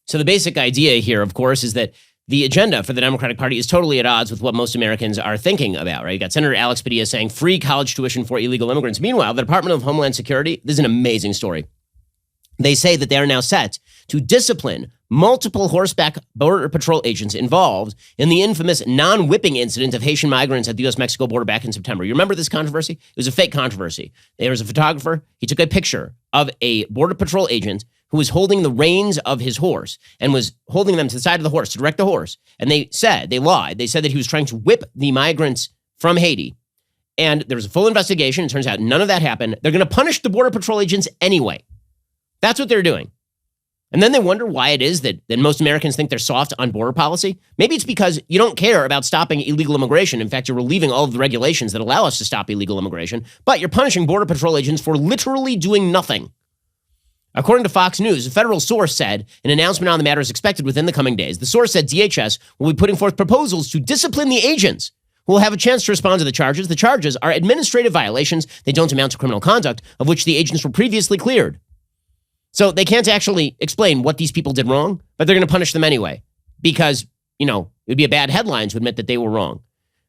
So the basic idea here, of course, is that the agenda for the Democratic Party is totally at odds with what most Americans are thinking about, right? You got Senator Alex Padilla saying free college tuition for illegal immigrants. Meanwhile, the Department of Homeland Security, this is an amazing story. They say that they are now set to discipline multiple horseback Border Patrol agents involved in the infamous non-whipping incident of Haitian migrants at the U.S.-Mexico border back in September. You remember this controversy? It was a fake controversy. There was a photographer. He took a picture of a Border Patrol agent who was holding the reins of his horse and was holding them to the side of the horse to direct the horse. And they lied. They said that he was trying to whip the migrants from Haiti. And there was a full investigation. It turns out none of that happened. They're going to punish the Border Patrol agents anyway. That's what they're doing. And then they wonder why it is that most Americans think they're soft on border policy. Maybe it's because you don't care about stopping illegal immigration. In fact, you're relieving all of the regulations that allow us to stop illegal immigration, but you're punishing Border Patrol agents for literally doing nothing. According to Fox News, a federal source said an announcement on the matter is expected within the coming days. The source said DHS will be putting forth proposals to discipline the agents who will have a chance to respond to the charges. The charges are administrative violations. They don't amount to criminal conduct, of which the agents were previously cleared. So they can't actually explain what these people did wrong, but they're going to punish them anyway because, it would be a bad headline to admit that they were wrong.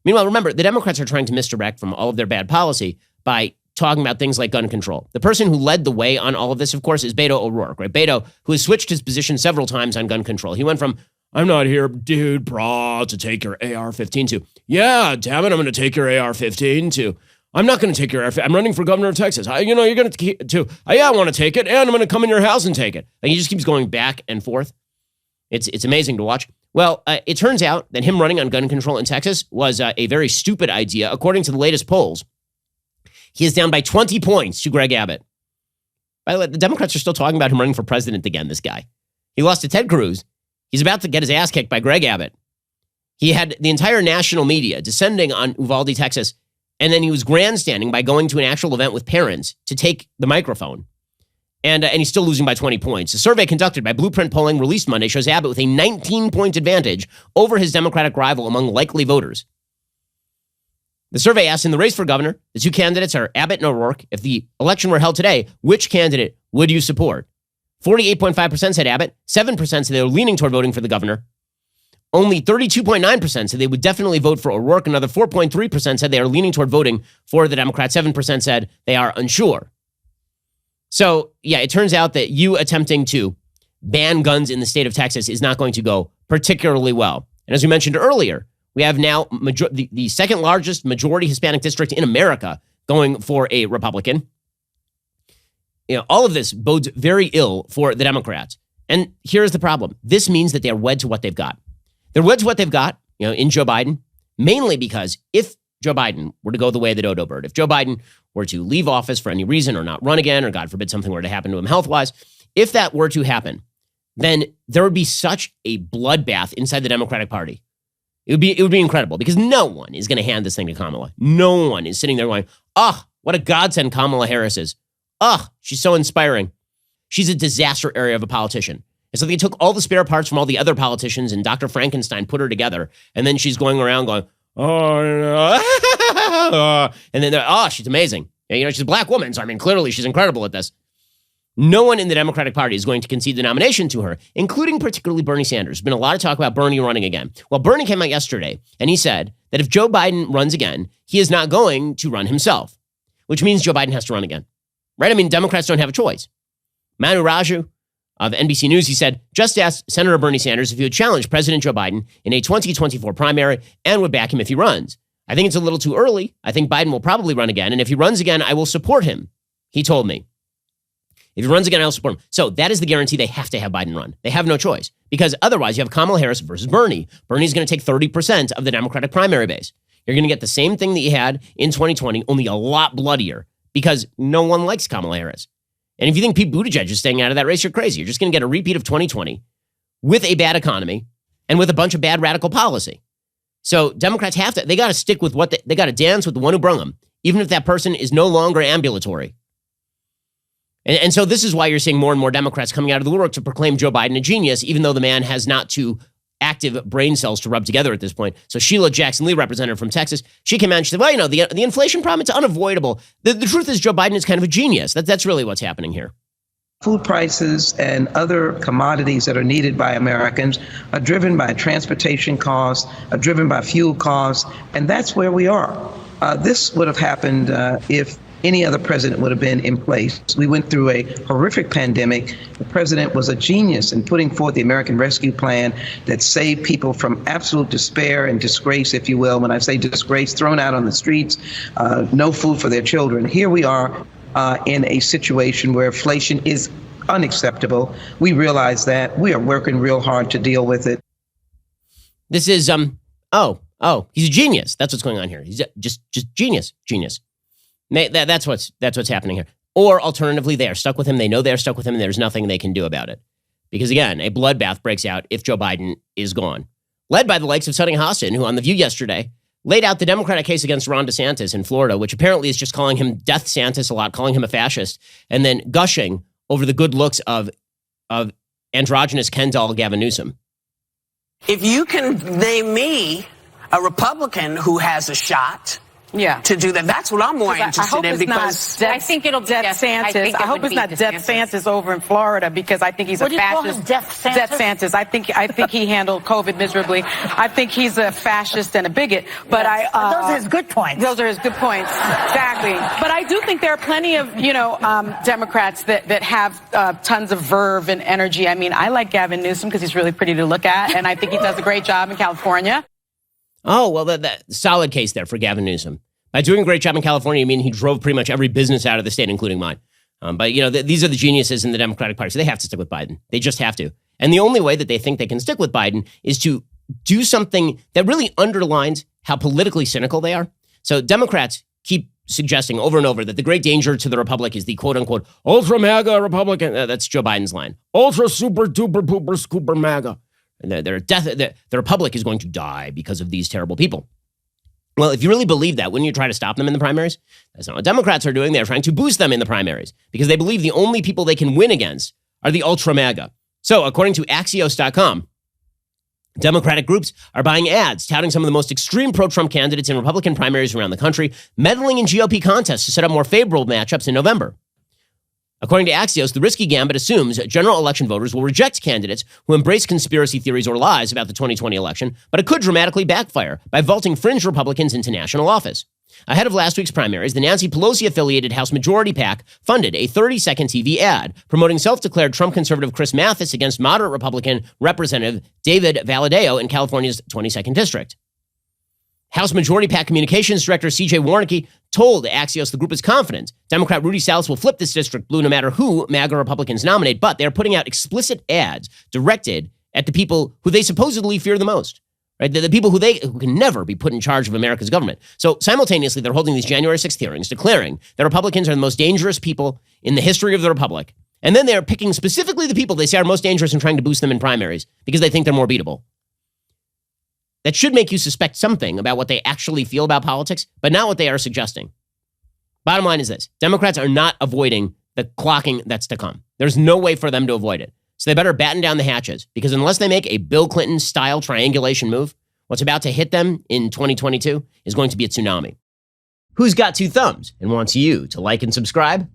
Meanwhile, remember, the Democrats are trying to misdirect from all of their bad policy by talking about things like gun control. The person who led the way on all of this, of course, is Beto O'Rourke, right? Beto, who has switched his position several times on gun control. He went from, I'm not here, dude, brah, to take your AR-15 to, yeah, damn it, I'm going to take your AR-15 to, I'm not going to take your AR-15. I'm running for governor of Texas. You're going to, yeah, I want to take it, and I'm going to come in your house and take it. Like, he just keeps going back and forth. It's amazing to watch. Well, it turns out that him running on gun control in Texas was a very stupid idea. According to the latest polls, he is down by 20 points to Greg Abbott. By the way, the Democrats are still talking about him running for president again, this guy. He lost to Ted Cruz. He's about to get his ass kicked by Greg Abbott. He had the entire national media descending on Uvalde, Texas, and then he was grandstanding by going to an actual event with parents to take the microphone. And he's still losing by 20 points. A survey conducted by Blueprint Polling released Monday shows Abbott with a 19-point advantage over his Democratic rival among likely voters. The survey asked in the race for governor, the two candidates are Abbott and O'Rourke. If the election were held today, which candidate would you support? 48.5% said Abbott, 7% said they were leaning toward voting for the governor. Only 32.9% said they would definitely vote for O'Rourke. Another 4.3% said they are leaning toward voting for the Democrat. 7% said they are unsure. So, yeah, it turns out that you attempting to ban guns in the state of Texas is not going to go particularly well. And as we mentioned earlier, we have now the second largest majority Hispanic district in America going for a Republican. All of this bodes very ill for the Democrats. And here's the problem. This means that they are wed to what they've got. They're wed to what they've got, in Joe Biden, mainly because if Joe Biden were to go the way of the dodo bird, if Joe Biden were to leave office for any reason or not run again, or God forbid something were to happen to him health-wise, if that were to happen, then there would be such a bloodbath inside the Democratic Party. It would be incredible because no one is going to hand this thing to Kamala. No one is sitting there going, what a godsend Kamala Harris is. She's so inspiring. She's a disaster area of a politician. And so they took all the spare parts from all the other politicians and Dr. Frankenstein put her together. And then she's going around going, and then, she's amazing. She's a black woman. So, clearly she's incredible at this. No one in the Democratic Party is going to concede the nomination to her, including particularly Bernie Sanders. There's been a lot of talk about Bernie running again. Well, Bernie came out yesterday and he said that if Joe Biden runs again, he is not going to run himself, which means Joe Biden has to run again, right? Democrats don't have a choice. Manu Raju of NBC News, he said, just asked Senator Bernie Sanders if he would challenge President Joe Biden in a 2024 primary and would back him if he runs. I think it's a little too early. I think Biden will probably run again. And if he runs again, I will support him, he told me. If he runs again, I'll support him. So that is the guarantee they have to have Biden run. They have no choice because otherwise you have Kamala Harris versus Bernie. Bernie's going to take 30% of the Democratic primary base. You're going to get the same thing that you had in 2020, only a lot bloodier because no one likes Kamala Harris. And if you think Pete Buttigieg is staying out of that race, you're crazy. You're just going to get a repeat of 2020 with a bad economy and with a bunch of bad radical policy. So Democrats they got to stick with they got to dance with the one who brung them, even if that person is no longer ambulatory. And so this is why you're seeing more and more Democrats coming out of the woodwork to proclaim Joe Biden a genius, even though the man has not two active brain cells to rub together at this point. So Sheila Jackson-Lee, representative from Texas, she came out and she said, well, the inflation problem, it's unavoidable. The truth is Joe Biden is kind of a genius. That's really what's happening here. Food prices and other commodities that are needed by Americans are driven by transportation costs, are driven by fuel costs, and that's where we are. This would have happened if any other president would have been in place. We went through a horrific pandemic. The president was a genius in putting forth the American Rescue Plan that saved people from absolute despair and disgrace, if you will. When I say disgrace, thrown out on the streets, no food for their children. Here we are in a situation where inflation is unacceptable. We realize that. We are working real hard to deal with it. This is, he's a genius. That's what's going on here. He's just genius. That's what's happening here. Or alternatively, they are stuck with him. They know they're stuck with him, and there's nothing they can do about it. Because again, a bloodbath breaks out if Joe Biden is gone. Led by the likes of Hostin, who on The View yesterday laid out the Democratic case against Ron DeSantis in Florida, which apparently is just calling him Death-Santis a lot, calling him a fascist, and then gushing over the good looks of androgynous Ken doll Gavin Newsom. If you can name me a Republican who has a shot to do that, that's what I'm more interested in, because I think it'll be Death-Santis. I hope it's not Death-Santis over in Florida, because I think he's a fascist. Death-Santis. I think he handled COVID miserably. I think he's a fascist and a bigot. But those are his good points. Those are his good points. Exactly. But I do think there are plenty of Democrats that have tons of verve and energy. I mean, I like Gavin Newsom because he's really pretty to look at, and I think he does a great job in California. Oh, well, that solid case there for Gavin Newsom. By doing a great job in California, I mean he drove pretty much every business out of the state, including mine. But, these are the geniuses in the Democratic Party, so they have to stick with Biden. They just have to. And the only way that they think they can stick with Biden is to do something that really underlines how politically cynical they are. So Democrats keep suggesting over and over that the great danger to the Republic is the quote-unquote ultra MAGA Republican. That's Joe Biden's line. Ultra super duper pooper scooper MAGA. And the Republic is going to die because of these terrible people. Well, if you really believe that, wouldn't you try to stop them in the primaries? That's not what Democrats are doing. They're trying to boost them in the primaries because they believe the only people they can win against are the ultra MAGA. So according to Axios.com, Democratic groups are buying ads touting some of the most extreme pro-Trump candidates in Republican primaries around the country, meddling in GOP contests to set up more favorable matchups in November. According to Axios, the risky gambit assumes general election voters will reject candidates who embrace conspiracy theories or lies about the 2020 election, but it could dramatically backfire by vaulting fringe Republicans into national office. Ahead of last week's primaries, the Nancy Pelosi-affiliated House Majority PAC funded a 30-second TV ad promoting self-declared Trump conservative Chris Mathis against moderate Republican Representative David Valadao in California's 22nd district. House Majority PAC Communications Director CJ Warnke told Axios the group is confident Democrat Rudy Salas will flip this district blue no matter who MAGA Republicans nominate, but they're putting out explicit ads directed at the people who they supposedly fear the most, right? The people who can never be put in charge of America's government. So simultaneously, they're holding these January 6th hearings declaring that Republicans are the most dangerous people in the history of the Republic. And then they're picking specifically the people they say are most dangerous and trying to boost them in primaries because they think they're more beatable. That should make you suspect something about what they actually feel about politics, but not what they are suggesting. Bottom line is this. Democrats are not avoiding the clocking that's to come. There's no way for them to avoid it. So they better batten down the hatches, because unless they make a Bill Clinton-style triangulation move, what's about to hit them in 2022 is going to be a tsunami. Who's got two thumbs and wants you to like and subscribe?